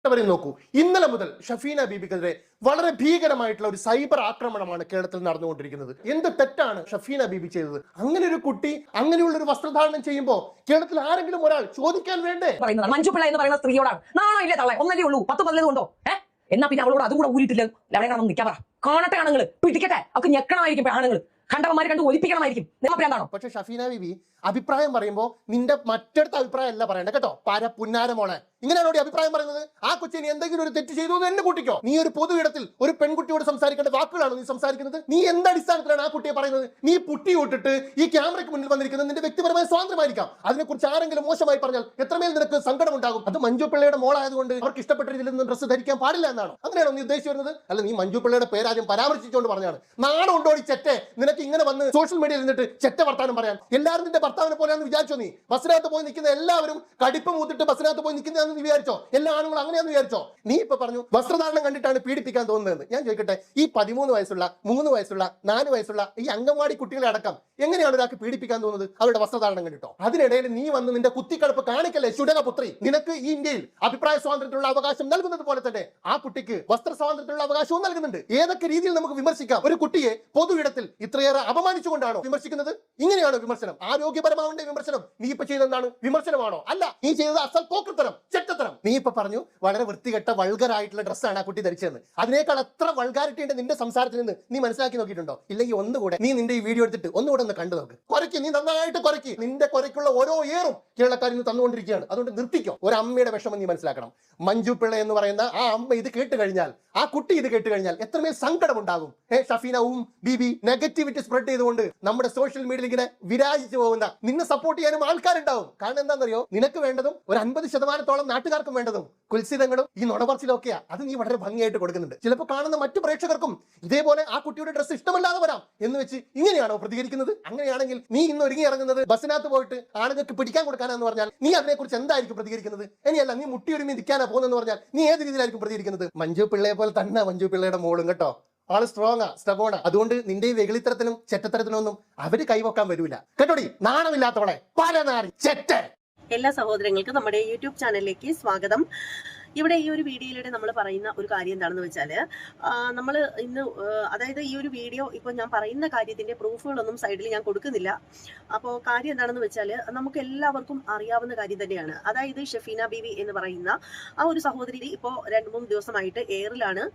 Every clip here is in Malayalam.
നോക്കൂ, ഇന്നലെ മുതൽ ഷഫീന ബീബിക്കെതിരെ വളരെ ഭീകരമായിട്ടുള്ള ഒരു സൈബർ ആക്രമണമാണ് കേരളത്തിൽ നടന്നുകൊണ്ടിരിക്കുന്നത്. എന്ത് തെറ്റാണ് ഷഫീന ബീബി ചെയ്തത്? അങ്ങനെ ഒരു കുട്ടി അങ്ങനെയുള്ള ഒരു വസ്ത്രധാരണം ചെയ്യുമ്പോൾ കേരളത്തിൽ ആരെങ്കിലും ഒരാൾ ചോദിക്കാൻ വേണ്ടേ? മഞ്ജു പിള്ള എന്ന് പറയുന്ന സ്ത്രീയോടാണ് നാണോ ഇല്ലേ തള്ളേ, ഒന്നല്ലേ ഉള്ളൂ, 10-15 ഉണ്ടോ? എന്നാ പിന്നെ അവളോട് അതും കൂടെ ഊരിട്ടില്ല, എവിടെയാണ് നിൽക്കാൻ പറ. കാണട്ടെ ആണുങ്ങൾ, പിടിക്കട്ടെ, അവർക്ക് ഞെക്കണമായിരിക്കും ആണുങ്ങൾ, കണ്ടവന്മാരെ കണ്ട് ഒലിപ്പിക്കണമായിരിക്കും. നിയമപ്രാന്താണോ? പക്ഷെ ഷഫീന ബീബി അഭിപ്രായം പറയുമ്പോൾ നിന്റെ മറ്റടുത്ത അഭിപ്രായം അല്ല പറയണ്ട കേട്ടോ. പുന്നാര മോളെ, ഇങ്ങനെയാണോ അഭിപ്രായം പറയുന്നത്? ആ കൊച്ചിന് എന്തെങ്കിലും ഒരു തെറ്റ് ചെയ്തു എന്നെ കൂട്ടിക്കോ. നീ ഒരു പൊതു ഇടത്തിൽ ഒരു പെൺകുട്ടിയോട് സംസാരിക്കേണ്ട വാക്കുകളാണോ നീ സംസാരിക്കുന്നത്? നീ എന്ത് അടിസ്ഥാനത്തിലാണ് ആ കുട്ടിയെ പറയുന്നത്? നീ പുട്ടി വിട്ടിട്ട് ഈ ക്യാമറയ്ക്ക് മുന്നിൽ വന്നിരിക്കുന്നത് നിന്റെ വ്യക്തിപരമായ സ്വാതന്ത്ര്യമായിരിക്കാം. അതിനെക്കുറിച്ച് ആരെങ്കിലും മോശമായി പറഞ്ഞാൽ എത്രമേൽ നിനക്ക് സങ്കടം ഉണ്ടാകും. അത് മഞ്ജു പിള്ളയുടെ മോളായതുകൊണ്ട് അവർക്ക് ഇഷ്ടപ്പെട്ട രീതിയിൽ നിന്ന് ഡ്രസ്സ് ധരിക്കാൻ പാടില്ല എന്നാണ്? അങ്ങനെയാണോ നീ ഉദ്ദേശിച്ചു വരുന്നത്? അല്ല, നീ മഞ്ജു പിള്ളയുടെ പേരാദ്യം പരാമർശിച്ചുകൊണ്ട് പറഞ്ഞാണ്. നാണം ഉണ്ടോടി ചെറ്റെ നിനക്ക് ഇങ്ങനെ വന്ന് സോഷ്യൽ മീഡിയയിൽ നിന്നിട്ട് ചെറ്റ വർത്താനം പറയാൻ? എല്ലാവരും നിന്റെ ഭർത്താവിനെ പോലെയാണെന്ന് വിചാരിച്ചോ? നീ ബസ്സിനകത്ത് പോയി നിൽക്കുന്ന എല്ലാവരും കടിപ്പ് മൂത്തിട്ട് ബസ്സിനകത്ത് പോയി നിൽക്കുന്നതാണെന്ന് വിചാരിച്ചോ? എല്ലാ ആണുങ്ങളും അങ്ങനെയാണെന്ന് വിചാരിച്ചോ? നീ ഇപ്പൊ പറഞ്ഞു വസ്ത്രധാരണം കണ്ടിട്ടാണ് പീഡിപ്പിക്കാൻ തോന്നുന്നതെന്ന്. ഞാൻ ചോദിക്കട്ടെ, ഈ 13 വയസ്സുള്ള 3 വയസ്സുള്ള 4 വയസ്സുള്ള ഈ അംഗൻവാടി കുട്ടികളെ അടക്കം എങ്ങനെയാണ് ഒരാൾക്ക് പീഡിപ്പിക്കാൻ തോന്നുന്നത്? അവരുടെ വസ്ത്രധാരണം കണ്ടിട്ടോ? അതിനിടയിൽ നീ വന്ന് നിന്റെ കുത്തിക്കടപ്പ് കാണിക്കല്ലേ ശുടകപുത്രി. നിനക്ക് ഈ ഇന്ത്യയിൽ അഭിപ്രായ സ്വാതന്ത്ര്യത്തിലുള്ള അവകാശം നൽകുന്നത് പോലെ തന്നെ ആ കുട്ടിക്ക് വസ്ത്ര സ്വാതന്ത്ര്യത്തിലുള്ള അവകാശവും നൽകുന്നുണ്ട്. ഏതൊക്കെ രീതിയിൽ നമുക്ക് വിമർശിക്കാം. ഒരു കുട്ടിയെ പൊതു ഇടത്തിൽ ഇത്രയേറെ അപമാനിച്ചുകൊണ്ടാണോ വിമർശിക്കുന്നത്? ഇങ്ങനെയാണോ വിമർശനം? ആരോഗ്യപരമാവേണ്ട വിമർശനം. നീ ഇപ്പൊ ചെയ്തെന്താണ്? വിമർശനമാണോ? അല്ല, നീ ചെയ്തത് അസൽ പോക്കത്തരം, ചെറ്റത്തരം. നീ ഇപ്പൊ പറഞ്ഞു വളരെ വൃത്തികെട്ട വൾഗറായിട്ടുള്ള ഡ്രസ്സാണ് ആ കുട്ടി ധരിച്ചതെന്ന്. അതിനേക്കാൾ എത്ര വൾഗാരിറ്റി ഉണ്ട് നിന്റെ സംസാരത്തിൽ നിന്ന് നീ മനസ്സിലാക്കി നോക്കിയിട്ടുണ്ടോ? ഇല്ലെങ്കിൽ ഒന്നുകൂടെ നീ നിന്റെ ഈ വീഡിയോ എടുത്തിട്ട് ഒന്നുകൂടെ ഒന്ന് കണ്ടു നോക്ക്. കുറയ്ക്ക്, നീ നന്നായിട്ട് കുറയ്ക്ക്. നിന്റെ കുറയ്ക്കുള്ള ഓരോ ഏറും കേരളക്കാർ ഇന്ന് തന്നുകൊണ്ടിരിക്കുകയാണ്. അതുകൊണ്ട് നിർത്തിക്കോ. ഒരു അമ്മയുടെ വിഷമം നീ മനസ്സിലാക്കണം. മഞ്ജു പിള്ള എന്ന് പറയുന്ന ആ അമ്മ ഇത് കേട്ട് കഴിഞ്ഞാൽ, ആ കുട്ടി ഇത് കേട്ട് കഴിഞ്ഞാൽ എത്രമേൽ സങ്കടം ഉണ്ടാകും. ഷഫീനവും ബീബി നെഗറ്റിവിറ്റി സ്പ്രെഡ് ചെയ്തുകൊണ്ട് നമ്മുടെ സോഷ്യൽ മീഡിയയിൽ ഇങ്ങനെ വിരാജിച്ചു പോകുന്ന നിന്നെ സപ്പോർട്ട് ചെയ്യാനും ആൾക്കാരുണ്ടാവും. കാരണം എന്താണെന്നറിയോ? നിനക്ക് വേണ്ടതും ഒരു 50% നാട്ടുകാർക്കും വേണ്ടതും കുൽസിതങ്ങളും ഈ നുണപറച്ചിലും ഒക്കെയാ. അത് നീ വളരെ ഭംഗിയായിട്ട് കൊടുക്കുന്നുണ്ട്. ചിലപ്പോൾ കാണുന്ന മറ്റു പ്രേക്ഷകർക്കും ഇതേപോലെ ആ കുട്ടിയുടെ ഡ്രസ്സ് ഇഷ്ടമല്ലാതെ വരാം എന്ന് വെച്ച് ഇങ്ങനെയാണോ പ്രതികരിക്കുന്നത്? അങ്ങനെയാണെങ്കിൽ നീ ഇന്ന് ഒരുങ്ങി ഇറങ്ങുന്നത് ബസ്സിനകത്ത് പോയിട്ട് ആളുകൾക്ക് പിടിക്കാൻ കൊടുക്കാനാന്ന് പറഞ്ഞാൽ നീ അതിനെക്കുറിച്ച് എന്തായിരിക്കും പ്രതികരിക്കുന്നത്? ഇനിയല്ല, നീ മുട്ടിയൊരുമി നിൽക്കാനാ പോകുന്നെന്ന് പറഞ്ഞാൽ നീ ഏത് രീതിയിലായിരിക്കും പ്രതികരിക്കുന്നത്? മഞ്ജു പിള്ളയെ പോലെ തന്നെ മഞ്ജു പിള്ളയുടെ മോളും കേട്ടോ. ആള് സ്ട്രോങ് സ്റ്റബോണ. അതുകൊണ്ട് നിന്റെ ഈ വെകിളിത്തരത്തിനും ചെറ്റത്തരത്തിനും ഒന്നും അവര് കൈവക്കാൻ വരൂല കേട്ടോടി. നാണമില്ലാത്തവളെ, പല നാറി ചെറ്റ. എല്ലാ സഹോദരങ്ങൾക്കും നമ്മുടെ യൂട്യൂബ് ചാനലിലേക്ക് സ്വാഗതം. ഇവിടെ ഈ ഒരു വീഡിയോയിലൂടെ നമ്മൾ പറയുന്ന ഒരു കാര്യം എന്താണെന്ന് വെച്ചാൽ, നമ്മൾ ഇന്ന് അതായത് ഈ ഒരു വീഡിയോ ഇപ്പോൾ ഞാൻ പറയുന്ന കാര്യത്തിന്റെ പ്രൂഫുകളൊന്നും സൈഡിൽ ഞാൻ കൊടുക്കുന്നില്ല. അപ്പോൾ കാര്യം എന്താണെന്ന് വെച്ചാൽ നമുക്ക് എല്ലാവർക്കും അറിയാവുന്ന കാര്യം തന്നെയാണ്. അതായത് ഷഫീന ബീവി എന്ന് പറയുന്ന ആ ഒരു സഹോദരി ഇപ്പോൾ 2-3 ദിവസമായിട്ട് എയറിലാണ്.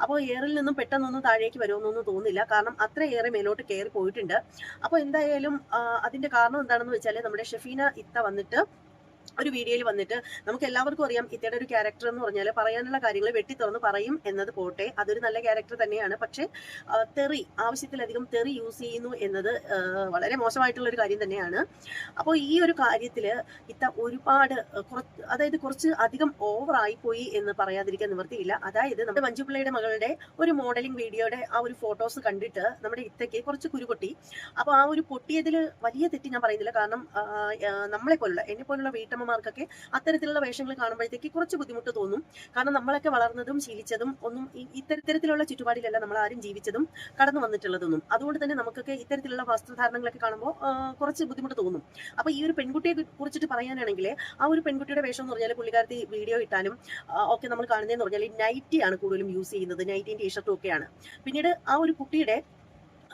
അപ്പോൾ എയറിൽ നിന്നും പെട്ടെന്നൊന്നും താഴേക്ക് വരുമെന്നൊന്നും തോന്നുന്നില്ല, കാരണം അത്രയേറെ മേലോട്ട് കയറി പോയിട്ടുണ്ട്. അപ്പോൾ എന്തായാലും അതിന്റെ കാരണം എന്താണെന്ന് വെച്ചാൽ നമ്മുടെ ഷഫീന ഇത്ത വന്നിട്ട് ഒരു വീഡിയോയിൽ വന്നിട്ട്, നമുക്ക് എല്ലാവർക്കും അറിയാം ഇത്തയുടെ ഒരു ക്യാരക്ടർ എന്ന് പറഞ്ഞാൽ പറയാനുള്ള കാര്യങ്ങൾ വെട്ടി തുറന്ന് പറയും എന്നത് പോട്ടെ, അതൊരു നല്ല ക്യാരക്ടർ തന്നെയാണ്. പക്ഷെ തെറി, ആവശ്യത്തിലധികം തെറി യൂസ് ചെയ്യുന്നു എന്നത് വളരെ മോശമായിട്ടുള്ള ഒരു കാര്യം തന്നെയാണ്. അപ്പോൾ ഈ ഒരു കാര്യത്തിൽ ഇത്ത ഒരുപാട് അതായത് കുറച്ച് അധികം ഓവറായി പോയി എന്ന് പറയാതിരിക്കാൻ നിവൃത്തിയില്ല. അതായത് നമ്മുടെ മഞ്ജു പിള്ളയുടെ മകളുടെ ഒരു മോഡലിംഗ് വീഡിയോയുടെ ആ ഒരു ഫോട്ടോസ് കണ്ടിട്ട് നമ്മുടെ ഇത്തയ്ക്ക് കുറച്ച് കുരുപൊട്ടി. അപ്പോൾ ആ ഒരു പൊട്ടിയതിൽ വലിയ തെറ്റ് ഞാൻ പറയുന്നില്ല, കാരണം നമ്മളെ പോലുള്ള എന്നെ പോലുള്ള വീട്ടമ്മമാർക്കൊക്കെ അത്തരത്തിലുള്ള വേഷങ്ങൾ കാണുമ്പോഴത്തേക്ക് കുറച്ച് ബുദ്ധിമുട്ട് തോന്നും. കാരണം നമ്മളൊക്കെ വളർന്നതും ശീലിച്ചതും ഒന്നും ഇത്തരത്തിലുള്ള ചുറ്റുപാടിലല്ല നമ്മൾ ആരും ജീവിച്ചതും കടന്നു വന്നിട്ടുള്ളതൊന്നും. അതുകൊണ്ട് തന്നെ നമുക്കൊക്കെ ഇത്തരത്തിലുള്ള വസ്ത്രധാരണങ്ങളൊക്കെ കാണുമ്പോൾ കുറച്ച് ബുദ്ധിമുട്ട് തോന്നും. അപ്പോൾ ഈ ഒരു പെൺകുട്ടിയെ കുറിച്ചിട്ട് പറയാനാണെങ്കിൽ, ആ ഒരു പെൺകുട്ടിയുടെ വേഷം എന്ന് പറഞ്ഞാൽ പുള്ളിക്കാരത്തി വീഡിയോ ഇട്ടാലും ഒക്കെ നമ്മൾ കാണുന്നതെന്ന് പറഞ്ഞാൽ നൈറ്റിയാണ് കൂടുതലും യൂസ് ചെയ്യുന്നത്, നൈറ്റിയും ടീഷർട്ടും ഒക്കെയാണ്. പിന്നീട് ആ ഒരു കുട്ടിയുടെ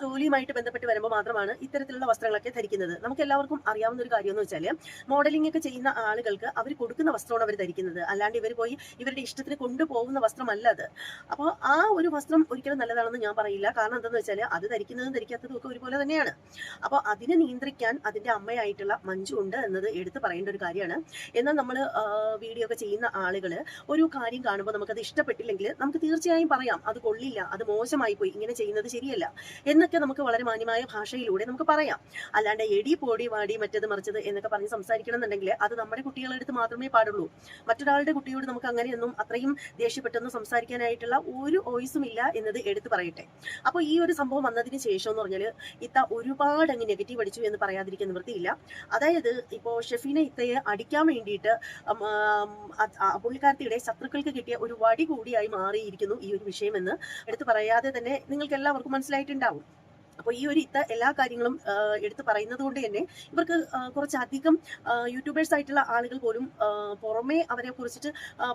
ജോലിയുമായിട്ട് ബന്ധപ്പെട്ട് വരുമ്പോൾ മാത്രമാണ് ഇത്തരത്തിലുള്ള വസ്ത്രങ്ങളൊക്കെ ധരിക്കുന്നത്. നമുക്ക് എല്ലാവർക്കും അറിയാവുന്ന ഒരു കാര്യം എന്ന് വെച്ചാൽ, മോഡലിംഗ് ഒക്കെ ചെയ്യുന്ന ആളുകൾക്ക് അവർ കൊടുക്കുന്ന വസ്ത്രമാണ് അവർ ധരിക്കുന്നത്, അല്ലാണ്ട് ഇവർ പോയി ഇവരുടെ ഇഷ്ടത്തിന് കൊണ്ടുപോകുന്ന വസ്ത്രമല്ല അത്. അപ്പോൾ ആ ഒരു വസ്ത്രം ഒരിക്കലും നല്ലതാണെന്ന് ഞാൻ പറയില്ല. കാരണം എന്താണെന്ന് വെച്ചാൽ അത് ധരിക്കുന്നതും ധരിക്കാത്തതും ഒക്കെ ഒരുപോലെ തന്നെയാണ്. അപ്പോൾ അതിനെ നിയന്ത്രിക്കാൻ അതിന്റെ അമ്മയായിട്ടുള്ള മഞ്ജു ഉണ്ട് എന്നത് എടുത്ത് പറയേണ്ട ഒരു കാര്യമാണ്. എന്നാൽ നമ്മൾ വീഡിയോ ഒക്കെ ചെയ്യുന്ന ആളുകൾ ഒരു കാര്യം കാണുമ്പോൾ നമുക്കത് ഇഷ്ടപ്പെട്ടില്ലെങ്കിൽ നമുക്ക് തീർച്ചയായും പറയാം, അത് കൊള്ളില്ല, അത് മോശമായി പോയി, ഇങ്ങനെ ചെയ്യുന്നത് ശരിയല്ല എന്നൊക്കെ നമുക്ക് വളരെ മാന്യമായ ഭാഷയിലൂടെ നമുക്ക് പറയാം. അല്ലാണ്ട് എടി പോടി വാടി മറ്റത് മറിച്ചത് എന്നൊക്കെ പറഞ്ഞ് സംസാരിക്കണം എന്നുണ്ടെങ്കിൽ അത് നമ്മുടെ കുട്ടികളുടെ അടുത്ത് മാത്രമേ പാടുള്ളൂ. മറ്റൊരാളുടെ കുട്ടിയോട് നമുക്ക് അങ്ങനെയൊന്നും അത്രയും ദേഷ്യപ്പെട്ടൊന്നും സംസാരിക്കാനായിട്ടുള്ള ഒരു വോയിസും ഇല്ല എന്നത് എടുത്തു പറയട്ടെ. അപ്പോൾ ഈ ഒരു സംഭവം വന്നതിന് ശേഷം എന്ന് പറഞ്ഞാൽ ഇത്ത ഒരുപാട് അങ്ങ് നെഗറ്റീവ് അടിച്ചു എന്ന് പറയാതിരിക്കാൻ നിവൃത്തിയില്ല. അതായത് ഇപ്പോൾ ഷഫീന ഇത്തയെ അടിക്കാൻ വേണ്ടിയിട്ട് പുള്ളിക്കാരത്തിയുടെ ശത്രുക്കൾക്ക് കിട്ടിയ ഒരു വടി കൂടിയായി മാറിയിരിക്കുന്നു ഈ ഒരു വിഷയം എന്ന് എടുത്തു പറയാതെ തന്നെ നിങ്ങൾക്ക് എല്ലാവർക്കും മനസ്സിലായിട്ടുണ്ടാവും. അപ്പോൾ ഈ ഒരു എല്ലാ കാര്യങ്ങളും എടുത്ത് പറയുന്നത് കൊണ്ട് തന്നെ ഇവർക്ക് കുറച്ചധികം യൂട്യൂബേഴ്സ് ആയിട്ടുള്ള ആളുകൾ പോലും പുറമേ അവരെ കുറിച്ചിട്ട്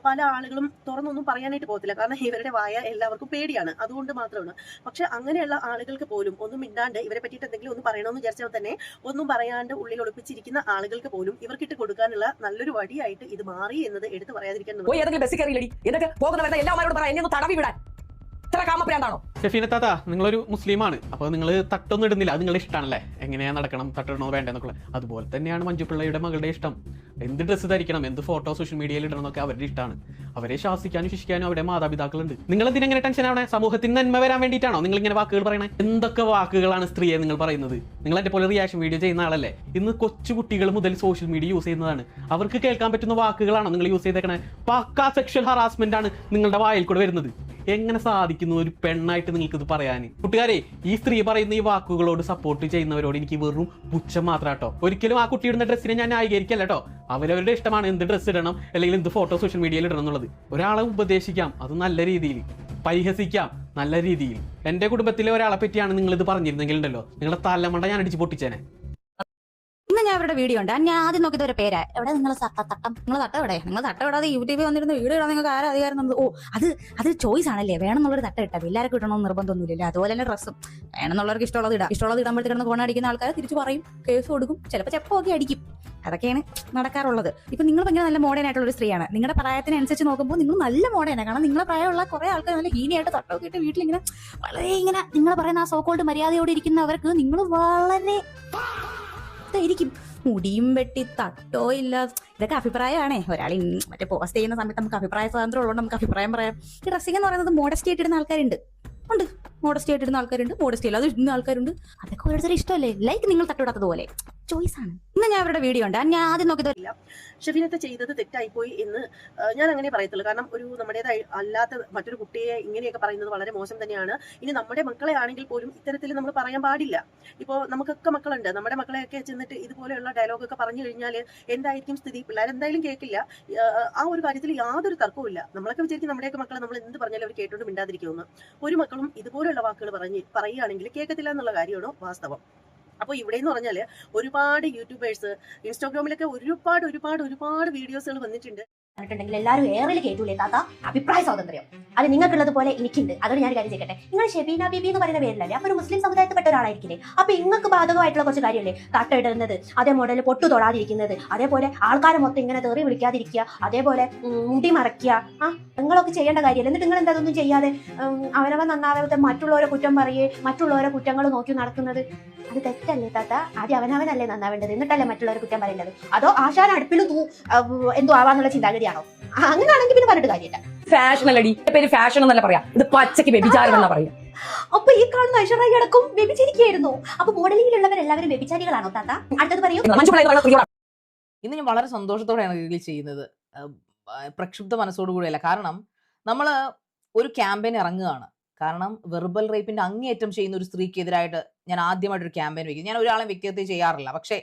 പല ആളുകളും തുറന്നൊന്നും പറയാനായിട്ട് പോകത്തില്ല. കാരണം ഇവരുടെ വായ എല്ലാവർക്കും പേടിയാണ്, അതുകൊണ്ട് മാത്രമാണ്. പക്ഷെ അങ്ങനെയുള്ള ആളുകൾക്ക് പോലും ഒന്നും മിണ്ടാണ്ട് ഇവരെ പറ്റിയിട്ട് എന്തെങ്കിലും ഒന്ന് പറയണമെന്ന് വിചാരിച്ചാൽ തന്നെ ഒന്നും പറയാണ്ട് ഉള്ളിൽ ഒളിപ്പിച്ചിരിക്കുന്ന ആളുകൾക്ക് പോലും ഇവർക്കിട്ട് കൊടുക്കാനുള്ള നല്ലൊരു വടിയായിട്ട് ഇത് മാറി എന്നത് എടുത്ത് പറയാതിരിക്കാൻ പോയി ഏതെങ്കിലും ബസ്സിൽ കയറിയില്ലടി എന്നിട്ട് പോകുന്നവരുടെ എല്ലാവരോടും പറയാം എന്നെ ഒന്ന് തടവി വിടാൻ. ഇത്ര കാമപ്രാന്താണോ? ഷെഫീന താത്ത, നിങ്ങളൊരു മുസ്ലിമാണ്, അപ്പോൾ നിങ്ങൾ തട്ടൊന്നും ഇടുന്നില്ല, അത് നിങ്ങളുടെ ഇഷ്ടമാണല്ലേ, എങ്ങനെയാ നടക്കണം, തട്ടിടണോ വേണ്ടെന്നൊക്കെ. അതുപോലെ തന്നെയാണ് മഞ്ജുപിള്ളയുടെ മകളുടെ ഇഷ്ടം. എന്ത് ഡ്രസ്സ് ധരിക്കണം, എന്ത് ഫോട്ടോ സോഷ്യൽ മീഡിയയിൽ ഇടണം എന്നൊക്കെ അവരുടെ ഇഷ്ടമാണ്. അവരെ ശാസിക്കാനും ശിക്ഷിക്കാനും അവരുടെ മാതാപിതാക്കളുണ്ട്. നിങ്ങൾ എന്തിനെങ്ങനെ ടെൻഷൻ ആവണേ? സമൂഹത്തിന് നന്മ വരാൻ വേണ്ടിയിട്ടാണോ നിങ്ങൾ ഇങ്ങനെ വാക്കുകൾ പറയണേ? എന്തൊക്കെ വാക്കുകളാണ് സ്ത്രീയെ നിങ്ങൾ പറയുന്നത്? നിങ്ങൾ എന്റെ പോലെ റിയാക്ഷൻ വീഡിയോ ചെയ്യുന്ന ആളല്ലേ? ഇന്ന് കൊച്ചു കുട്ടികൾ മുതൽ സോഷ്യൽ മീഡിയ യൂസ് ചെയ്യുന്നതാണ്. അവർക്ക് കേൾക്കാൻ പറ്റുന്ന വാക്കുകളാണോ നിങ്ങൾ യൂസ് ചെയ്തേക്കണേ? പക്കാ സെക്ഷൽ ഹറാസ്മെന്റ് ആണ് നിങ്ങളുടെ വായിൽ കൂടെ വരുന്നത്. എങ്ങനെ സാധിക്കുന്നു ഒരു പെണ്ണായിട്ട് നിങ്ങൾക്ക് ഇത് പറയാൻ? കൂട്ടുകാരെ, ഈ സ്ത്രീ പറയുന്ന ഈ വാക്കുകളോട് സപ്പോർട്ട് ചെയ്യുന്നവരോട് എനിക്ക് വെറും പുച്ഛം മാത്രം കേട്ടോ. ഒരിക്കലും ആ കുട്ടി ഇടുന്ന ഡ്രസ്സിനെ ഞാൻ ന്യായീകരിക്കല്ല കേട്ടോ. അവരവരുടെ ഇഷ്ടമാണ് എന്ത് ഡ്രസ്സ് ഇടണം അല്ലെങ്കിൽ എന്ത് ഫോട്ടോ സോഷ്യൽ മീഡിയയിൽ ഇടണം എന്നുള്ളത്. ഒരാളെ ഉപദേശിക്കാം, അത് നല്ല രീതിയിൽ, പരിഹസിക്കാം നല്ല രീതിയിൽ. എന്റെ കുടുംബത്തിലെ ഒരാളെ പറ്റിയാണ് നിങ്ങൾ ഇത് പറഞ്ഞിരുന്നെങ്കിൽ ഉണ്ടല്ലോ, നിങ്ങളുടെ തലമണ്ട ഞാൻ അടിച്ച് പൊട്ടിച്ചേനെ. ഇന്ന് ഞാൻ അവരുടെ വീഡിയോ ഉണ്ട്. ഞാൻ ആദ്യം നോക്കിയത് ഒരു പേരാ. എവിടെ നിങ്ങൾ തട്ടം? നിങ്ങൾ തട്ടം എവിടെ? നിങ്ങൾ തട്ടം ഇടാതെ യൂട്യൂബിൽ വന്നിരുന്ന വീഡിയോ ഇടാൻ നിങ്ങൾക്ക് ആരും അധികാരം തന്നത്? ഓ, അത് ചോയ്സ് ആണല്ലേ. വേണമെന്നുള്ളൊരു തട്ടം ഇട്ടാൽ എല്ലാവർക്കും ഇടണമെന്ന് നിർബന്ധമൊന്നുമില്ല. അതുപോലെ തന്നെ ഡ്രസ്സും വേണമെന്നുള്ളവർക്ക് ഇഷ്ടമുള്ളത് ഇടാം. ഇഷ്ടമുള്ളത് ഇടുമ്പോഴത്തേക്ക് കിടന്ന് കോണടിക്കുന്ന ആൾക്കാർ തിരിച്ചു പറയും, കേസ് കൊടുക്കും, ചിലപ്പോൾ ചെപ്പൊക്കെ അടിക്കും. അതൊക്കെയാണ് നടക്കാറുള്ളത്. ഇപ്പൊ നിങ്ങൾ ഭയങ്കര നല്ല മോഡേൺ ആയിട്ടുള്ള ഒരു സ്ത്രീയാണ്. നിങ്ങളുടെ പ്രായത്തിനനുസരിച്ച് നോക്കുമ്പോൾ നിങ്ങൾ നല്ല മോഡേണാണ്. കാരണം നിങ്ങളുടെ പ്രായമുള്ള കുറെ ആൾക്കാർ നല്ല ഹീനിയായിട്ട് തട്ടമൊക്കെ ഇട്ട് വീട്ടിലിങ്ങനെ വളരെ ഇങ്ങനെ നിങ്ങൾ പറയുന്ന ആ സോക്കോൾഡ് മര്യാദയോടെ ഇരിക്കുന്നവർക്ക് നിങ്ങൾ വളരെ ഇരിക്കും. മുടിയും വെട്ടി തട്ടോ ഇല്ല. ഇതൊക്കെ അഭിപ്രായമാണേ. ഒരാൾ മറ്റേ പോസ്റ്റ് ചെയ്യുന്ന സമയത്ത് നമുക്ക് അഭിപ്രായ സ്വാതന്ത്ര്യം ഉള്ളതുകൊണ്ട് നമുക്ക് അഭിപ്രായം പറയാം. ഈ ഡ്രസ്സിംഗ് എന്ന് പറയുന്നത് മോഡസ്റ്റി ആയിട്ട് ഇടുന്ന ആൾക്കാരുണ്ട്, മോഡസ്റ്റി ആയിട്ട് ഇടുന്ന ആൾക്കാരുണ്ട്, മോഡസ്റ്റി അല്ലാതെ ഇടുന്ന ആൾക്കാരുണ്ട്. അതൊക്കെ ഓരോരുത്തരും ഇഷ്ടമല്ലേ. ലൈക്ക് നിങ്ങൾ തട്ടിവിടാത്തതുപോലെ ചോയ്സ് ആണ്. ഇന്ന് ഞാൻ അവരുടെ വീഡിയോ ഉണ്ട്. ഞാൻ ആദ്യം നോക്കിയത് ഷെഫീനത്ത് ചെയ്തത് തെറ്റായിപ്പോയി എന്ന് ഞാൻ അങ്ങനെ പറയത്തുള്ളൂ. കാരണം ഒരു നമ്മുടേതായി അല്ലാത്ത മറ്റൊരു കുട്ടിയെ ഇങ്ങനെയൊക്കെ പറയുന്നത് വളരെ മോശം തന്നെയാണ്. ഇനി നമ്മുടെ മക്കളെ ആണെങ്കിൽ പോലും ഇത്തരത്തിൽ നമ്മൾ പറയാൻ പാടില്ല. ഇപ്പോൾ നമുക്കൊക്കെ മക്കളുണ്ട്. നമ്മുടെ മക്കളെയൊക്കെ ചെന്നിട്ട് ഇതുപോലെയുള്ള ഡയലോഗൊക്കെ പറഞ്ഞു കഴിഞ്ഞാൽ എന്തായിരിക്കും സ്ഥിതി? പിള്ളേരെന്തായാലും കേൾക്കില്ല. ആ ഒരു കാര്യത്തിൽ യാതൊരു തർക്കവും. നമ്മളൊക്കെ വിചാരിക്കും നമ്മുടെയൊക്കെ മക്കളെ നമ്മൾ എന്ത് പറഞ്ഞാലും അവർ കേട്ടോണ്ട് മിണ്ടാതിരിക്കുമെന്ന്. ഒരു മക്കളും ഇതുപോലെയുള്ള വാക്കുകൾ പറയുകയാണെങ്കിൽ കേൾക്കത്തില്ല എന്നുള്ള കാര്യമാണ് വാസ്തവം. അപ്പോൾ ഇവിടെ എന്ന് പറഞ്ഞാൽ ഒരുപാട് യൂട്യൂബേഴ്സ് ഇൻസ്റ്റാഗ്രാമിലൊക്കെ ഒരുപാട് വീഡിയോസുകൾ വന്നിട്ടുണ്ട്. ിട്ടുണ്ടെങ്കിൽ എല്ലാവരും ഏറിൽ കേട്ടൂലേ താത്ത? അഭിപ്രായ സ്വാതന്ത്ര്യം അത് നിങ്ങൾക്കുള്ളത് പോലെ എനിക്കുണ്ട്. അതുകൊണ്ട് ഞാൻ കാര്യം ചെയ്യട്ടെ. നിങ്ങൾ ഷെബീന ബീബി എന്ന് പറയുന്ന പേരിലല്ലേ? അപ്പൊ ഒരു മുസ്ലിം സമുദായത്തിൽപ്പെട്ട ഒരാളായിരിക്കില്ലേ? അപ്പൊ നിങ്ങൾക്ക് ബാധകമായിട്ടുള്ള കുറച്ച് കാര്യമല്ലേ? തട്ടയിടുന്നത്, അതേ മോഡൽ പൊട്ടു തൊടാതിരിക്കുന്നത്, അതേപോലെ ആൾക്കാരെ മൊത്തം ഇങ്ങനെ തെറി വിളിക്കാതിരിക്കുക, അതേപോലെ മുടി മറയ്ക്കുക. നിങ്ങളൊക്കെ ചെയ്യേണ്ട കാര്യമല്ലേ? എന്നിട്ട് നിങ്ങൾ എന്താ അതൊന്നും ചെയ്യാതെ അവനവൻ നന്നാവാതെ മറ്റുള്ളവരെ കുറ്റം പറയേ, മറ്റുള്ളവരെ കുറ്റങ്ങൾ നോക്കി നടക്കുന്നത്? അത് തെറ്റല്ലേ താത്ത? ആദ്യം അവനവനല്ലേ നന്നാവേണ്ടത്, എന്നിട്ടല്ലേ മറ്റുള്ളവരെ കുറ്റം പറയേണ്ടത്? അതോ ആശാൻ അടുപ്പിൽ എന്തോ ആവാന്നുള്ള ചിന്താഗതിയാണോ? അങ്ങനെയാണെങ്കിൽ പിന്നെ പറഞ്ഞിട്ട് കാര്യമില്ല. ഫാഷൻ അല്ലടി, പേര് ഫാഷൻ എന്നല്ല പറയാ, ഇത് പച്ചക്ക് വ്യഭിചാരം എന്നാ പറയാ. അപ്പൊ ഈ കാണുന്ന ഐശ്വര്യ അടക്കം വ്യഭിചരിക്കായിരുന്നു. അപ്പൊ മോഡലിംഗിലുള്ളവരെല്ലാവരും വ്യഭിചാരികളാണോ താത്ത? അടുത്തത് പറയൂ. ഇന്ന് ഞാൻ വളരെ സന്തോഷത്തോടെയാണ് റീൽ ചെയ്യുന്നത്, പ്രക്ഷുബ്ധ മനസ്സോടുകൂടിയല്ല. കാരണം നമ്മൾ ഒരു ക്യാമ്പയിൻ ഇറങ്ങുകയാണ്. കാരണം വെർബൽ റേപ്പിന്റെ അങ്ങേയറ്റം ചെയ്യുന്ന ഒരു സ്ത്രീക്കെതിരായിട്ട് ഞാൻ ആദ്യമായിട്ടൊരു ക്യാമ്പയിൻ വയ്ക്കും. ഞാൻ ഒരാളെ വ്യക്തിഗതമായി ചെയ്യാറില്ല, പക്ഷേ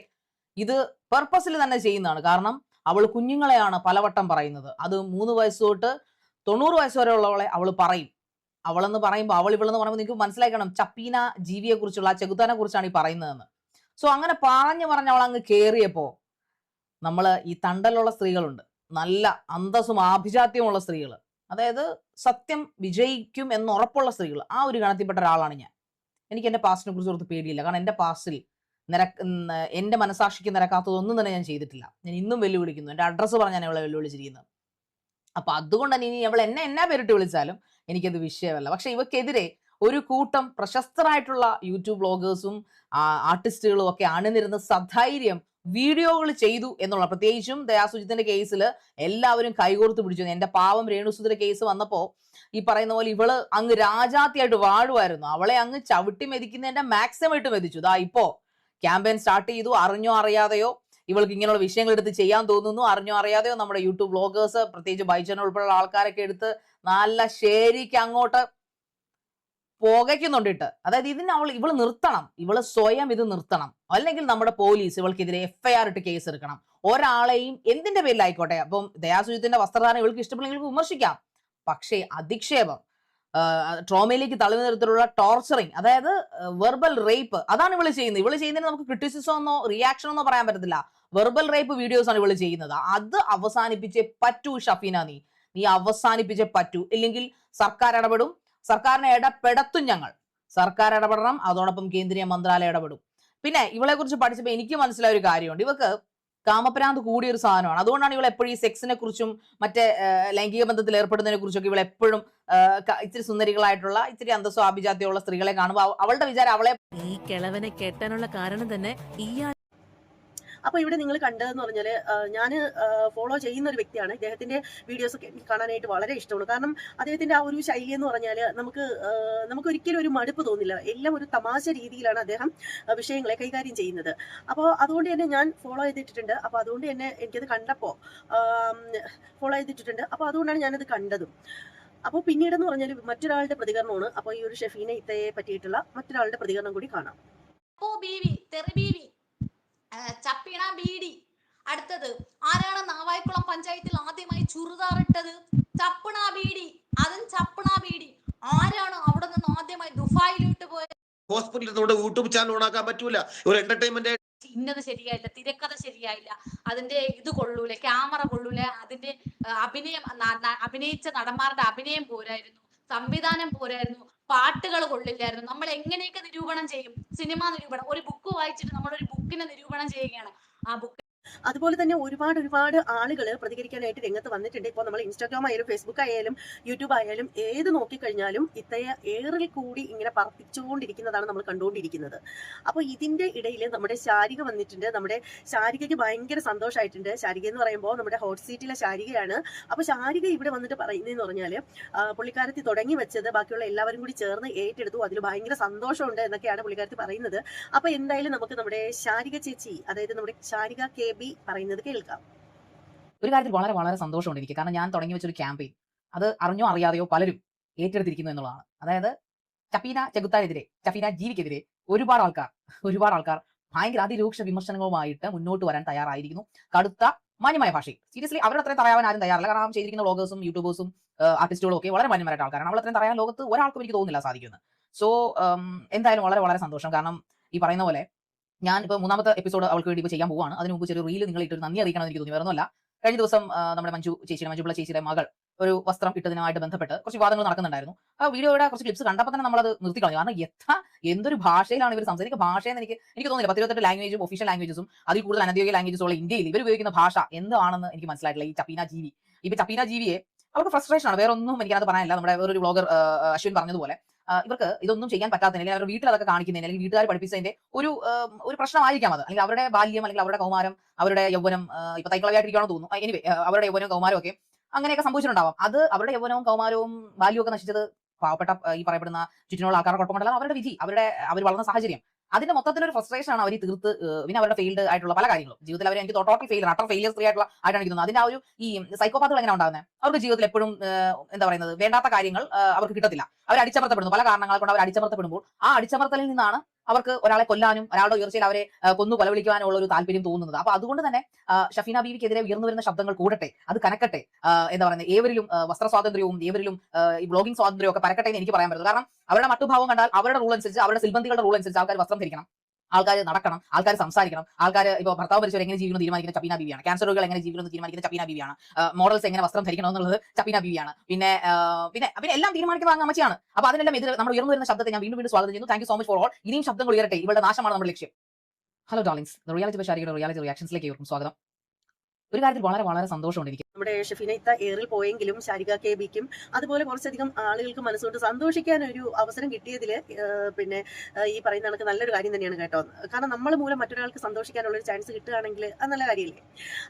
ഇത് പർപ്പസിൽ തന്നെ ചെയ്യുന്നതാണ്. കാരണം അവൾ കുഞ്ഞുങ്ങളെയാണ് പലവട്ടം പറയുന്നത്. അത് 3 വയസ്സ് തൊട്ട് 90 വയസ്സ് വരെ ഉള്ളവളെ അവൾ പറയും. അവളെന്ന് പറയുമ്പോൾ ഇവളെന്ന് പറയുമ്പോൾ നിങ്ങൾക്ക് മനസ്സിലാക്കണം, ചപ്പീന ജീവിയെ കുറിച്ചുള്ള ആ ചെകുത്താനെ കുറിച്ചാണ് ഈ പറയുന്നതെന്ന്. സോ അങ്ങനെ പറഞ്ഞ് അവൾ അങ്ങ് കയറിയപ്പോ നമ്മൾ ഈ തണ്ടലുള്ള സ്ത്രീകളുണ്ട്, നല്ല അന്തസ്സും ആഭിജാത്യമുള്ള സ്ത്രീകൾ, അതായത് സത്യം വിജയിക്കും എന്ന് ഉറപ്പുള്ള സ്ത്രീകൾ. ആ ഒരു ഗണത്തിൽപ്പെട്ട ഒരാളാണ് ഞാൻ. എനിക്ക് എൻ്റെ പാസ്റ്റിനെ കുറിച്ച് ഓർത്ത് പേടിയില്ല. കാരണം എൻ്റെ പാസ്റ്റിൽ എൻ്റെ മനസാക്ഷിക്ക് നിരക്കാത്തതൊന്നും തന്നെ ഞാൻ ചെയ്തിട്ടില്ല. ഞാൻ ഇന്നും വെല്ലുവിളിക്കുന്നു. എൻ്റെ അഡ്രസ്സ് പറഞ്ഞാൽ ഞാൻ അവളെ വെല്ലുവിളിച്ചിരിക്കുന്നത്. അപ്പൊ അതുകൊണ്ട് തന്നെ ഇനി അവൾ എന്നാ പേരിട്ട് വിളിച്ചാലും എനിക്കത് വിഷയമല്ല. പക്ഷെ ഇവക്കെതിരെ ഒരു കൂട്ടം പ്രശസ്തരായിട്ടുള്ള യൂട്യൂബ് ബ്ലോഗേഴ്സും ആർട്ടിസ്റ്റുകളും ഒക്കെ അണിനിരുന്ന സധൈര്യം വീഡിയോകൾ ചെയ്തു എന്നുള്ള, പ്രത്യേകിച്ചും ദയാസുജിത്തിന്റെ കേസിൽ എല്ലാവരും കൈകോർത്ത് പിടിച്ചു. എന്റെ പാവം രേണുസുതിന്റെ കേസ് വന്നപ്പോ ഈ പറയുന്ന പോലെ ഇവള് അങ്ങ് രാജാത്തിയായിട്ട് വാഴുമായിരുന്നു. അവളെ അങ്ങ് ചവിട്ടി മെതിക്കുന്നതിന്റെ മാക്സിമം ഇട്ട് മെതിച്ചു. ദാ ഇപ്പോ ക്യാമ്പയിൻ സ്റ്റാർട്ട് ചെയ്തു. അറിഞ്ഞോ അറിയാതെയോ ഇവൾക്ക് ഇങ്ങനെയുള്ള വിഷയങ്ങൾ എടുത്ത് ചെയ്യാൻ തോന്നുന്നു. അറിഞ്ഞോ അറിയാതെയോ നമ്മുടെ യൂട്യൂബ് ബ്ലോഗേഴ്സ്, പ്രത്യേകിച്ച് ബൈജൻ ഉൾപ്പെടെയുള്ള ആൾക്കാരൊക്കെ എടുത്ത് നല്ല ശരിക്ക് അങ്ങോട്ട് പുകയ്ക്കുന്നുണ്ടിട്ട്. അതായത് ഇവള് നിർത്തണം, ഇവള് സ്വയം ഇത് നിർത്തണം. അല്ലെങ്കിൽ നമ്മുടെ പോലീസ് ഇവൾക്കെതിരെ FIR ഇട്ട് കേസ് എടുക്കണം. ഒരാളെയും എന്തിന്റെ പേരിലായിക്കോട്ടെ. അപ്പം ദയാസുജിത്തിന്റെ വസ്ത്രധാരണം ഇവൾക്ക് ഇഷ്ടപ്പെടെങ്കിൽ വിമർശിക്കാം, പക്ഷേ അധിക്ഷേപം, ട്രോമയിലേക്ക് തള്ളുന്ന തരത്തിലുള്ള ടോർച്ചറിങ്, അതായത് വെർബൽ റേപ്പ്, അതാണ് ഇവള് ചെയ്യുന്നത്. ഇവള് ചെയ്യുന്നതിന് നമുക്ക് ക്രിറ്റിസിസം എന്നോ റിയാക്ഷൻ എന്നോ പറയാൻ പറ്റത്തില്ല. വെർബൽ റേപ്പ് വീഡിയോസ് ആണ് ഇവള് ചെയ്യുന്നത്. അത് അവസാനിപ്പിച്ചേ പറ്റൂ ഷഫീന, നീ അവസാനിപ്പിച്ചേ പറ്റൂ. ഇല്ലെങ്കിൽ സർക്കാർ ഇടപെടും, സർക്കാരിനെ ഇടപെടത്തും ഞങ്ങൾ. സർക്കാർ ഇടപെടണം, അതോടൊപ്പം കേന്ദ്രീയ മന്ത്രാലയം ഇടപെടും. പിന്നെ ഇവളെ കുറിച്ച് പഠിച്ചപ്പോൾ എനിക്ക് മനസ്സിലായ ഒരു കാര്യമുണ്ട്. ഇവക്ക് കാമപ്രാന്ത് കൂടിയ ഒരു സാധനമാണ്. അതുകൊണ്ടാണ് ഇവൾ എപ്പോഴും ഈ സെക്സിനെ കുറിച്ചും മറ്റേ ലൈംഗിക ബന്ധത്തിൽ ഏർപ്പെടുന്നതിനെ കുറിച്ചൊക്കെ ഇവൾ എപ്പോഴും ഇച്ചിരി സുന്ദരികളായിട്ടുള്ള, ഇച്ചിരി അന്തസ്വാഭിജാത്യമുള്ള സ്ത്രീകളെ കാണുമ്പോൾ അവളുടെ വിചാരം അവളെ ഈ കിളവനെ കെട്ടാനുള്ള കാരണം തന്നെ ഇയാൾ. അപ്പോൾ ഇവിടെ നിങ്ങൾ കണ്ടതെന്ന് പറഞ്ഞാൽ ഞാൻ ഫോളോ ചെയ്യുന്ന ഒരു വ്യക്തിയാണ്. ഇദ്ദേഹത്തിന്റെ വീഡിയോസ് ഒക്കെ എനിക്ക് കാണാനായിട്ട് വളരെ ഇഷ്ടമാണ്. കാരണം അദ്ദേഹത്തിന്റെ ആ ഒരു ശൈലി എന്ന് പറഞ്ഞാൽ നമുക്ക് ഒരിക്കലും ഒരു മടുപ്പ് തോന്നില്ല. എല്ലാം ഒരു തമാശ രീതിയിലാണ് അദ്ദേഹം വിഷയങ്ങളെ കൈകാര്യം ചെയ്യുന്നത്. അപ്പോൾ അതുകൊണ്ട് തന്നെ ഞാൻ ഫോളോ ചെയ്തിട്ടുണ്ട്. അപ്പോൾ അതുകൊണ്ട് തന്നെ എനിക്കത് കണ്ടപ്പോൾ ഫോളോ ചെയ്തിട്ടുണ്ട്. അപ്പോൾ അതുകൊണ്ടാണ് ഞാനത് കണ്ടതും. അപ്പോൾ പിന്നീടെന്ന് പറഞ്ഞാൽ മറ്റൊരാളുടെ പ്രതികരണമാണ്. അപ്പോൾ ഈ ഒരു ഷെഫീന ഇത്തയെ പറ്റിയിട്ടുള്ള മറ്റൊരാളുടെ പ്രതികരണം കൂടി കാണാം. ചപ്പിണ ബീഡി. അടുത്തത് ആരാണ് നാവായിക്കുളം പഞ്ചായത്തിൽ ആദ്യമായി ചുറുതാറിട്ടത്? ചപ്പിണ ബീഡി. അതും ചപ്പിണ ബീഡി. ആരാണ് അവിടെ നിന്ന് ആദ്യമായി ദുബായിലോട്ട് പോയത്? ഹോസ്പിറ്റലിൽ നമ്മുടെ യൂട്യൂബ് ചാനൽ ഓണാക്കാൻ പറ്റൂല. ഒരു എന്റർടൈൻമെന്റ് ഇന്നത് ശരിയായില്ല, തിരക്കഥ ശരിയായില്ല, അതിന്റെ ഇത് കൊള്ളൂല, ക്യാമറ കൊള്ളൂല, അതിന്റെ അഭിനയിച്ച നടന്മാരുടെ അഭിനയം പോരായിരുന്നു, സംവിധാനം പോരായിരുന്നു, പാട്ടുകൾ കൊള്ളില്ലായിരുന്നു. നമ്മൾ എങ്ങനെയൊക്കെ നിരൂപണം ചെയ്യും? സിനിമ നിരൂപണം, ഒരു ബുക്ക് വായിച്ചിട്ട് നമ്മളൊരു ബുക്കിനെ നിരൂപണം ചെയ്യുകയാണ്. ആ ബുക്ക് അതുപോലെ തന്നെ ഒരുപാട് ആളുകൾ പ്രതികരിക്കാനായിട്ട് രംഗത്ത് വന്നിട്ടുണ്ട്. ഇപ്പോൾ നമ്മൾ ഇൻസ്റ്റാഗ്രാം ആയാലും ഫേസ്ബുക്ക് ആയാലും യൂട്യൂബ് ആയാലും ഏത് നോക്കിക്കഴിഞ്ഞാലും ഇത്തയെ ഏറിൽ കൂടി ഇങ്ങനെ പറപ്പിച്ചുകൊണ്ടിരിക്കുന്നതാണ് നമ്മൾ കണ്ടുകൊണ്ടിരിക്കുന്നത്. അപ്പോൾ ഇതിന്റെ ഇടയിൽ നമ്മുടെ ശാരിക വന്നിട്ടുണ്ട്. നമ്മുടെ ശാരികയ്ക്ക് ഭയങ്കര സന്തോഷമായിട്ടുണ്ട്. ശാരിക എന്ന് പറയുമ്പോൾ നമ്മുടെ ഹോട്ട് സീറ്റിലെ ശാരികയാണ്. അപ്പോൾ ശാരിക ഇവിടെ വന്നിട്ട് പറയുന്നതെന്ന് പറഞ്ഞാൽ പുള്ളിക്കാരത്തി തുടങ്ങി വെച്ചത് ബാക്കിയുള്ള എല്ലാവരും കൂടി ചേർന്ന് ഏറ്റെടുത്തു, അതിൽ ഭയങ്കര സന്തോഷമുണ്ട് എന്നൊക്കെയാണ് പുള്ളിക്കാരത്തി പറയുന്നത്. അപ്പോൾ എന്തായാലും നമുക്ക് നമ്മുടെ ശാരിക ചേച്ചി, അതായത് നമ്മുടെ ശാരിക KB പറയുന്നത് കേൾക്കാം. ഒരു കാര്യത്തിൽ വളരെ വളരെ സന്തോഷമുണ്ട് എനിക്ക്. കാരണം ഞാൻ തുടങ്ങി വെച്ചൊരു ക്യാമ്പയിൻ അത് അറിഞ്ഞോ അറിയാതെയോ പലരും ഏറ്റെടുത്തിരിക്കുന്നു എന്നുള്ളതാണ്. അതായത് ചഫീന ചെകുത്താനെതിരെ, ചഫീന ജീവിക്കെതിരെ ഒരുപാട് ആൾക്കാർ ഭയങ്കര അതിരൂക്ഷ വിമർശനങ്ങളുമായിട്ട് മുന്നോട്ട് വരാൻ തയ്യാറായിരിക്കുന്നു. കടുത്ത മാന്യമായ ഭാഷയിൽ. സീരിയസ്ലി അവരുടെ അത്രയും തറയാൻ ആരും തയ്യാറില്ല. കാരണം ചെയ്തിരിക്കുന്ന വ്ളോഗേഴ്സും യൂട്യൂബേഴ്സും ആർട്ടിസ്റ്റുകളും ഒക്കെ വളരെ മാന്യമായിട്ട് ആൾക്കാരാണ്. അവളത്രയും തറയാൻ ലോകത്ത് ഒരാൾക്കും എനിക്ക് തോന്നുന്നില്ല സാധിക്കുമെന്ന്. സോ എന്തായാലും വളരെ വളരെ സന്തോഷം. കാരണം ഈ പറയുന്ന പോലെ ഞാൻ ഇപ്പോൾ 3ാമത്തെ എപ്പിസോഡ് അവൾക്ക് വേണ്ടി ഇപ്പോൾ ചെയ്യാൻ പോവാണ്. അതിന് മുമ്പ് ചെറിയ റീൽ നിങ്ങൾ ഇട്ടൊരു നന്ദി അറിയിക്കണം എനിക്ക് തോന്നി. വേറൊന്നുമല്ല, കഴിഞ്ഞ ദിവസം നമ്മുടെ മഞ്ജുപിള്ള ചേച്ചിയുടെ മകൾ ഒരു വസ്ത്രം ഇട്ടതിനുമായിട്ട് ബന്ധപ്പെട്ട് കുറച്ച് വിവാദങ്ങൾ നടക്കുന്നുണ്ടായിരുന്നു. ആ വീഡിയോയുടെ കുറച്ച് ക്ലിപ്സ് കണ്ടപ്പോൾ തന്നെ നമ്മളത് നിർത്തിക്കളഞ്ഞു. കാരണം എന്തൊരു ഭാഷയിലാണ് ഇവർ സംസാരിക്കുക. ഭാഷയെന്ന് എനിക്ക് തോന്നില്ല. 28 ലാംഗ്വേജും ഒഫീഷ്യൽ ലാംഗ്വേജസും അതിൽ കൂടുതൽ അനധികൃത ലാംഗ്വേജസ് ഉള്ള ഇന്ത്യയിൽ ഇവർ ഉപയോഗിക്കുന്ന ഭാഷ എന്താണെന്ന് എനിക്ക് മനസ്സിലായിട്ടില്ല. ഈ ചപ്പീന ജീവി, ഇപ്പൊ ചപ്പീന ജീവിയെ അവർക്ക് ഫ്രസ്ട്രേഷൻ ആണ്, വേറെ ഒന്നും എനിക്കത് പറയാനില്ല. നമ്മുടെ വേറൊരു വ്ളോഗർ അശ്വിൻ പറഞ്ഞതുപോലെ ഇവർക്ക് ഇതൊന്നും ചെയ്യാൻ പറ്റാത്തതിന്, അല്ലെങ്കിൽ അവരുടെ വീട്ടിൽ അതൊക്കെ കാണിക്കുന്നതിന്, അല്ലെങ്കിൽ വീട്ടുകാർ പഠിപ്പിച്ചതിന്റെ ഒരു പ്രശ്നമായിരിക്കാം അത്. അല്ലെങ്കിൽ അവരുടെ ബാല്യം, അല്ലെങ്കിൽ അവരുടെ കൗമാരം, അവരുടെ യൗവനം, ഇപ്പൊ തൈക്കളവിയായിട്ടിരിക്കുകയാണെന്ന് തോന്നുന്നു. എനിവേ അവരുടെ യൗവനവും കൗമാരവും ഒക്കെ അങ്ങനെയൊക്കെ സംഭവിച്ചിട്ടുണ്ടാവാം. അത് അവരുടെ യൗവനവും കൗമാരവും ബാല്യവും ഒക്കെ നശിച്ചത് പാവപ്പെട്ട ഈ പറയപ്പെടുന്ന ചുറ്റിനുള്ള ആൾക്കാരുടെ കുഴപ്പമല്ല, അവരുടെ വിധി, അവർ വളർന്ന സാഹചര്യം, അതിന്റെ മൊത്തത്തിലൊരു ഫ്രസ്ട്രേഷൻ ആണ് അവർ തീർത്ത്. പിന്നെ അവരുടെ ഫെയിൽഡ് ആയിട്ടുള്ള പല കാര്യങ്ങളും ജീവിതത്തിൽ അവർ എനിക്ക് ടോട്ടൽ ഫെയിലിയർ സ്ത്രീ ആയിട്ടാണ് തോന്നുന്നത്. അതിന്റെ ആ ഒരു ഈ സൈക്കോപാത്തുകൾ എങ്ങനെ ഉണ്ടാകുന്നത്? അവർക്ക് ജീവിതത്തിൽ എപ്പോഴും എന്താ പറയുന്നത്, വേണ്ടാത്ത കാര്യങ്ങൾ അവർക്ക് കിട്ടത്തില്ല. അവർ അടിച്ചമർത്തപ്പെടുന്നു. പല കാരണങ്ങളെ കൊണ്ട് അവർ അടിച്ചമർത്തപ്പെടുമ്പോൾ ആ അടിച്ചമർത്തലിൽ നിന്നാണ് അവർക്ക് ഒരാളെ കൊല്ലാനും ഒരാളുടെ ഉയർച്ചയിൽ അവരെ കൊന്നു കൊലവിളിക്കാനും ഉള്ള ഒരു താല്പര്യം തോന്നുന്നത്. അപ്പൊ അതുകൊണ്ട് തന്നെ ഷഫീന ബീവിക്കെതിരെ ഉയർന്നു വരുന്ന ശബ്ദങ്ങൾ കൂടട്ടെ, അത് കനക്കട്ടെ. എന്താ പറയുന്നത്, ഏവരിലും വസ്ത്ര സ്വാതന്ത്ര്യവും ഏവരിലും ഈ ബ്ലോഗിംഗ് സ്വാതന്ത്ര്യവും ഒക്കെ പരക്കട്ടെ എന്ന് എനിക്ക് പറയാൻ പറ്റും. കാരണം അവരുടെ മട്ടുഭാവം കണ്ടാൽ അവരുടെ റൂൾ അനുസരിച്ച്, അവരുടെ സിൽബന്തികളുടെ റൂൾ അനുസരിച്ച് ആൾക്കാർ വസ്ത്രം ധരിക്കണം, ആൾക്കാർ നടക്കണം, ആൾക്കാർ സംസാരിക്കണം. ആൾക്കാർ ഇപ്പോൾ ഭർത്താവ് മരിച്ചവർ എങ്ങനെ ജീവിക്കണം തീരുമാനിക്കുന്ന ചപ്പീന ബീവിയാണ്. ക്യാൻസർ രോഗികൾ എങ്ങനെ ജീവിക്കണം തീരുമാനിക്കുന്ന ചപ്പീന ബീവിയാണ്. മോഡൽസ് എങ്ങനെ വസ്ത്രം ധരിക്കണം എന്നുള്ളത് ചപ്പീന ബീവിയാണ്. പിന്നെ എല്ലാം തീരുമാനിക്കുന്ന അമ്മച്ചിയാണ്. അപ്പൊ അതിനെല്ലാം എതിരെ നമ്മൾ ഉയർന്നു വരുന്ന ശബ്ദത്തെ ഞാൻ വീണ്ടും സ്വാഗതം ചെയ്യുന്നു. Thank you so much for all. ഇനിയും ശബ്ദങ്ങൾ ഉയരട്ടെ. ഇവരുടെ നാശമാണ് നമ്മുടെ ലക്ഷ്യം. ഹലോ ഡാർലിങ്സ്, റിയാലിറ്റി ബഷാരിയുടെ റിയാലിറ്റി റിയാക്ഷൻസിലേക്ക് ഇവർക്കും സ്വാഗതം. ഒരു കാര്യത്തിൽ വളരെ വളരെ സന്തോഷമുണ്ട് എനിക്ക്. നമ്മുടെ ഷഫീന ഇത്ത ഏറിൽ പോയെങ്കിലും ശാരിക KBക്കും അതുപോലെ കുറച്ചധികം ആളുകൾക്ക് മനസ്സുകൊണ്ട് സന്തോഷിക്കാൻ ഒരു അവസരം കിട്ടിയതിൽ പിന്നെ ഈ പറയുന്ന കണക്ക് നല്ലൊരു കാര്യം തന്നെയാണ് കേട്ടോ. കാരണം നമ്മൾ മൂലം മറ്റൊരാൾക്ക് സന്തോഷിക്കാനുള്ള ഒരു ചാൻസ് കിട്ടുകയാണെങ്കിൽ അത് നല്ല കാര്യമില്ലേ.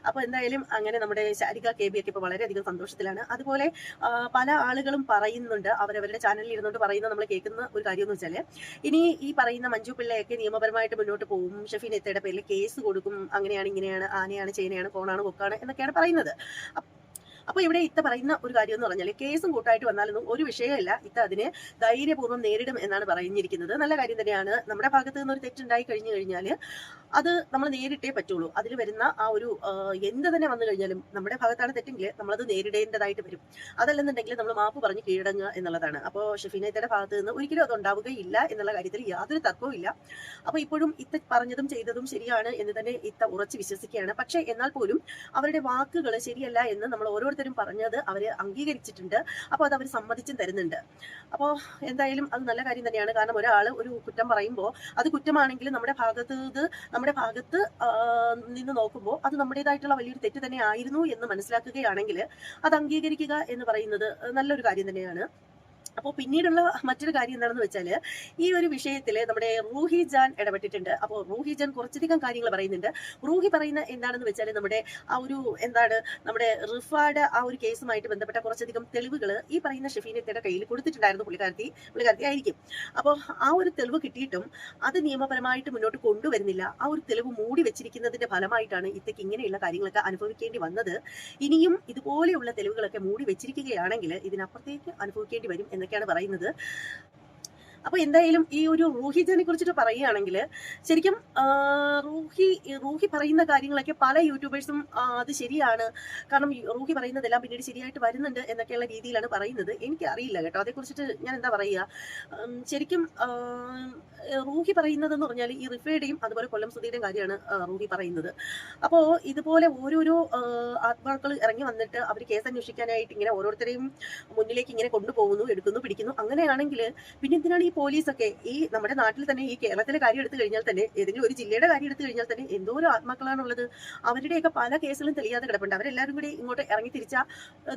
അപ്പോൾ എന്തായാലും അങ്ങനെ നമ്മുടെ ശാരിക KB ഒക്കെ ഇപ്പോൾ വളരെയധികം സന്തോഷത്തിലാണ്. അതുപോലെ പല ആളുകളും പറയുന്നുണ്ട്, അവരവരുടെ ചാനലിൽ ഇരുന്നുകൊണ്ട് പറയുന്നത് നമ്മൾ കേൾക്കുന്ന ഒരു കാര്യം എന്ന് വെച്ചാൽ, ഇനി ഈ പറയുന്ന മഞ്ജു പിള്ളയൊക്കെ നിയമപരമായിട്ട് മുന്നോട്ട് പോകും, ഷഫീന ഇത്തയുടെ പേരിൽ കേസ് കൊടുക്കും, അങ്ങനെയാണ് ഇങ്ങനെയാണ്, ആനയാണ് ചേനയാണ് കോണാണ് കൊക്കാണ് എന്നൊക്കെയാണ് പറയുന്നത്. അപ്പോൾ ഇവിടെ ഇത്ത പറയുന്ന ഒരു കാര്യം എന്ന് പറഞ്ഞാൽ കേസും കൂട്ടായിട്ട് വന്നാലൊന്നും ഒരു വിഷയമല്ല, ഇത്ത അതിനെ ധൈര്യപൂർവ്വം നേരിടും എന്നാണ് പറഞ്ഞിരിക്കുന്നത്. നല്ല കാര്യം തന്നെയാണ്. നമ്മുടെ ഭാഗത്ത് നിന്ന് ഒരു തെറ്റുണ്ടായി കഴിഞ്ഞു കഴിഞ്ഞാൽ അത് നമ്മൾ നേരിട്ടേ പറ്റുള്ളൂ. അതിൽ വരുന്ന ആ ഒരു എന്ത് തന്നെ വന്നു കഴിഞ്ഞാലും നമ്മുടെ ഭാഗത്താണ് തെറ്റെങ്കിൽ നമ്മളത് നേരിടേണ്ടതായിട്ട് വരും. അതല്ലെന്നുണ്ടെങ്കിൽ നമ്മൾ മാപ്പ് പറഞ്ഞ് കീഴടങ്ങുക എന്നുള്ളതാണ്. അപ്പോൾ ഷെഫീനയുടെ ഭാഗത്ത് നിന്ന് ഒരിക്കലും അത് ഉണ്ടാവുകയില്ല എന്നുള്ള കാര്യത്തിൽ യാതൊരു തർക്കവും ഇല്ല. അപ്പോൾ ഇപ്പോഴും ഇത്ത പറഞ്ഞതും ചെയ്തതും ശരിയാണ് എന്ന് തന്നെ ഇത്ത ഉറച്ച് വിശ്വസിക്കുകയാണ്. പക്ഷേ എന്നാൽ പോലും അവരുടെ വാക്കുകൾ ശരിയല്ല എന്ന് നമ്മൾ ഓരോരുത്തരും പറഞ്ഞത് അവർ അംഗീകരിച്ചിട്ടുണ്ട്. അപ്പോൾ അത് അവർ സമ്മതിച്ചും തരുന്നുണ്ട്. അപ്പോൾ എന്തായാലും അത് നല്ല കാര്യം തന്നെയാണ്. കാരണം ഒരാൾ ഒരു കുറ്റം പറയുമ്പോൾ അത് കുറ്റമാണെങ്കിലും നമ്മുടെ ഭാഗത്ത് നിന്ന് നോക്കുമ്പോൾ അത് നമ്മുടേതായിട്ടുള്ള വലിയൊരു തെറ്റ് തന്നെ ആയിരുന്നു എന്ന് മനസ്സിലാക്കുകയാണെങ്കിൽ അത് അംഗീകരിക്കുക എന്ന് പറയുന്നത് നല്ലൊരു കാര്യം തന്നെയാണ്. അപ്പോൾ പിന്നീടുള്ള മറ്റൊരു കാര്യം എന്താണെന്ന് വെച്ചാൽ ഈ ഒരു വിഷയത്തിൽ നമ്മുടെ റൂഹി ജാൻ ഇടപെട്ടിട്ടുണ്ട്. അപ്പോൾ റൂഹി ജാൻ കുറച്ചധികം കാര്യങ്ങൾ പറയുന്നുണ്ട്. റൂഹി പറയുന്ന എന്താണെന്ന് വെച്ചാൽ നമ്മുടെ ആ ഒരു നമ്മുടെ റിഫാഡ് ആ ഒരു കേസുമായിട്ട് ബന്ധപ്പെട്ട കുറച്ചധികം തെളിവുകൾ ഈ പറയുന്ന ഷെഫീനയുടെ കയ്യിൽ കൊടുത്തിട്ടുണ്ടായിരുന്നു. പുള്ളിക്കാരത്തി ആയിരിക്കും. അപ്പോൾ ആ ഒരു തെളിവ് കിട്ടിയിട്ടും അത് നിയമപരമായിട്ട് മുന്നോട്ട് കൊണ്ടുവരുന്നില്ല. ആ ഒരു തെളിവ് മൂടി വെച്ചിരിക്കുന്നതിന്റെ ഫലമായിട്ടാണ് ഇത്തക്ക് ഇങ്ങനെയുള്ള കാര്യങ്ങളൊക്കെ അനുഭവിക്കേണ്ടി വന്നത്. ഇനിയും ഇതുപോലെയുള്ള തെളിവുകളൊക്കെ മൂടി വെച്ചിരിക്കുകയാണെങ്കിൽ ഇതിനപ്പുറത്തേക്ക് അനുഭവിക്കേണ്ടി വരും എന്നൊക്കെയാണ് പറയുന്നത്. അപ്പോൾ എന്തായാലും ഈ ഒരു റൂഹി ജാനെ കുറിച്ചിട്ട് പറയുകയാണെങ്കിൽ ശരിക്കും റൂഹി പറയുന്ന കാര്യങ്ങളൊക്കെ പല യൂട്യൂബേഴ്സും അത് ശരിയാണ്, കാരണം റൂഹി പറയുന്നതെല്ലാം പിന്നീട് ശരിയായിട്ട് വരുന്നുണ്ട് എന്നൊക്കെയുള്ള രീതിയിലാണ് പറയുന്നത്. എനിക്ക് അറിയില്ല കേട്ടോ, അതേക്കുറിച്ചിട്ട് ഞാൻ എന്താ പറയുക. ശരിക്കും റൂഹി പറയുന്നതെന്ന് പറഞ്ഞാൽ ഈ റിഫയുടെയും അതുപോലെ കൊല്ലം സുധീരുടെയും കാര്യമാണ് റൂഹി പറയുന്നത്. അപ്പോൾ ഇതുപോലെ ഓരോരോ ആത്മാക്കൾ ഇറങ്ങി വന്നിട്ട് അവർ കേസ് അന്വേഷിക്കാനായിട്ട് ഇങ്ങനെ ഓരോരുത്തരെയും മുന്നിലേക്ക് ഇങ്ങനെ കൊണ്ടുപോകുന്നു, എടുക്കുന്നു, പിടിക്കുന്നു. അങ്ങനെയാണെങ്കിൽ പിന്നെ എന്തിനാണ് ഈ പോലീസൊക്കെ ഈ നമ്മുടെ നാട്ടിൽ തന്നെ ഈ കേരളത്തിലെ കാര്യം എടുത്തു കഴിഞ്ഞാൽ തന്നെ ഏതെങ്കിലും ഒരു ജില്ലയുടെ കാര്യം എടുത്തു കഴിഞ്ഞാൽ തന്നെ എന്തോരം ആത്മാക്കളാണുള്ളത്. അവരുടെയൊക്കെ പല കേസുകളും തെളിയാതെ കിടപ്പുണ്ട്. അവരെല്ലാവരും കൂടി ഇങ്ങോട്ട് ഇറങ്ങി തിരിച്ച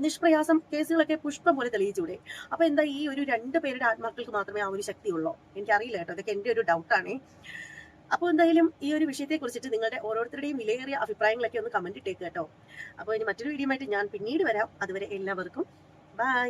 നിഷ്പ്രയാസം കേസുകളൊക്കെ പുഷ്പം പോലെ തെളിയിച്ചൂടെ. അപ്പൊ എന്താ ഈ ഒരു 2 പേരുടെ ആത്മാക്കൾക്ക് മാത്രമേ ആ ഒരു ശക്തി ഉള്ളൂ? എനിക്കറിയില്ല കേട്ടോ, അതൊക്കെ എൻ്റെ ഒരു ഡൗട്ടാണേ. അപ്പോൾ എന്തായാലും ഈ ഒരു വിഷയത്തെ കുറിച്ചിട്ട് നിങ്ങളുടെ ഓരോരുത്തരുടെയും വിലയേറിയ അഭിപ്രായങ്ങളൊക്കെ ഒന്ന് കമന്റ് ഇട്ടേക്ക് കേട്ടോ. അപ്പോൾ ഇനി മറ്റൊരു വീഡിയോ ആയിട്ട് ഞാൻ പിന്നീട് വരാം. അതുവരെ എല്ലാവർക്കും ബൈ.